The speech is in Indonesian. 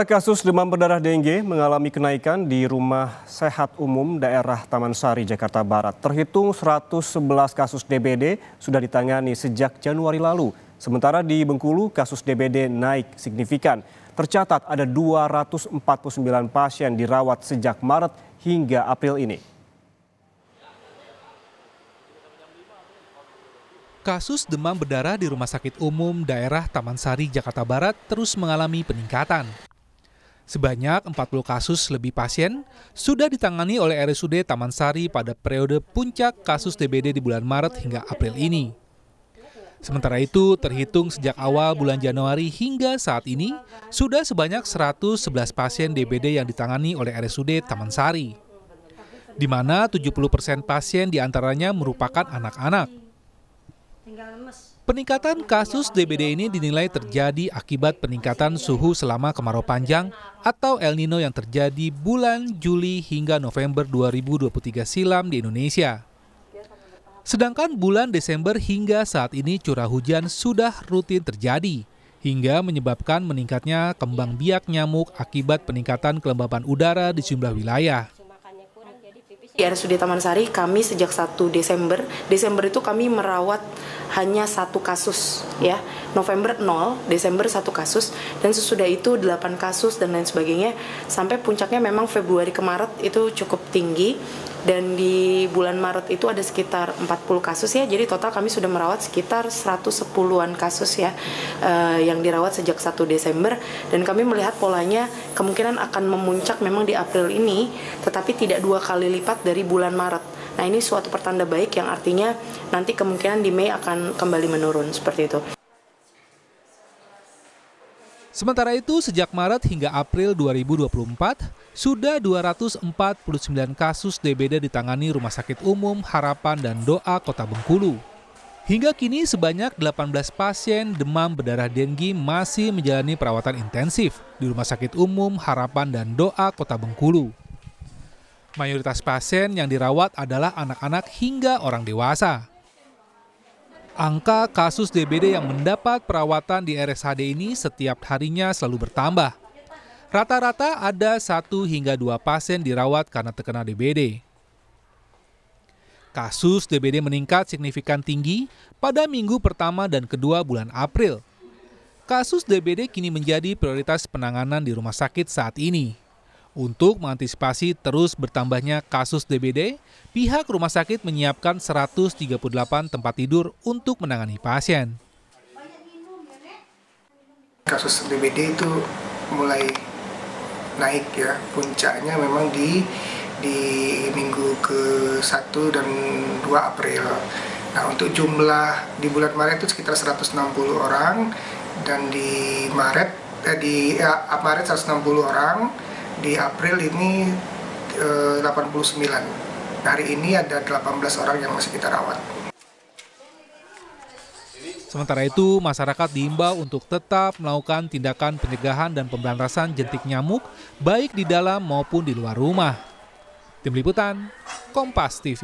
Kasus demam berdarah dengue mengalami kenaikan di Rumah Sehat Umum Daerah Taman Sari, Jakarta Barat. Terhitung 111 kasus DBD sudah ditangani sejak Januari lalu. Sementara di Bengkulu, kasus DBD naik signifikan. Tercatat ada 249 pasien dirawat sejak Maret hingga April ini. Kasus demam berdarah di Rumah Sakit Umum Daerah Taman Sari, Jakarta Barat terus mengalami peningkatan. Sebanyak 40 kasus lebih pasien sudah ditangani oleh RSUD Taman Sari pada periode puncak kasus DBD di bulan Maret hingga April ini. Sementara itu, terhitung sejak awal bulan Januari hingga saat ini, sudah sebanyak 111 pasien DBD yang ditangani oleh RSUD Taman Sari, di mana 70% pasien diantaranya merupakan anak-anak. Peningkatan kasus DBD ini dinilai terjadi akibat peningkatan suhu selama kemarau panjang atau El Nino yang terjadi bulan Juli hingga November 2023 silam di Indonesia. Sedangkan bulan Desember hingga saat ini curah hujan sudah rutin terjadi, hingga menyebabkan meningkatnya kembang biak nyamuk akibat peningkatan kelembapan udara di sejumlah wilayah. Di RSUD Taman Sari kami sejak 1 Desember itu kami merawat hanya 1 kasus ya. November 0, Desember 1 kasus, dan sesudah itu 8 kasus dan lain sebagainya. Sampai puncaknya memang Februari ke Maret itu cukup tinggi, dan di bulan Maret itu ada sekitar 40 kasus ya. Jadi total kami sudah merawat sekitar 110-an kasus ya, yang dirawat sejak 1 Desember, dan kami melihat polanya kemungkinan akan memuncak memang di April ini, tetapi tidak 2 kali lipat dari bulan Maret. Nah, ini suatu pertanda baik yang artinya nanti kemungkinan di Mei akan kembali menurun seperti itu. Sementara itu, sejak Maret hingga April 2024, sudah 249 kasus DBD ditangani Rumah Sakit Umum Harapan dan Doa Kota Bengkulu. Hingga kini sebanyak 18 pasien demam berdarah dengue masih menjalani perawatan intensif di Rumah Sakit Umum Harapan dan Doa Kota Bengkulu. Mayoritas pasien yang dirawat adalah anak-anak hingga orang dewasa. Angka kasus DBD yang mendapat perawatan di RSHD ini setiap harinya selalu bertambah. Rata-rata ada 1 hingga 2 pasien dirawat karena terkena DBD. Kasus DBD meningkat signifikan tinggi pada minggu pertama dan kedua bulan April. Kasus DBD kini menjadi prioritas penanganan di rumah sakit saat ini. Untuk mengantisipasi terus bertambahnya kasus DBD, pihak rumah sakit menyiapkan 138 tempat tidur untuk menangani pasien. Kasus DBD itu mulai naik ya, puncaknya memang di minggu ke-1 dan 2 April. Nah, untuk jumlah di bulan Maret itu sekitar 160 orang, dan di Maret 160 orang. Di April ini 89. Hari ini ada 18 orang yang masih kita rawat. Sementara itu, masyarakat diimbau untuk tetap melakukan tindakan pencegahan dan pemberantasan jentik nyamuk baik di dalam maupun di luar rumah. Tim Liputan, Kompas TV.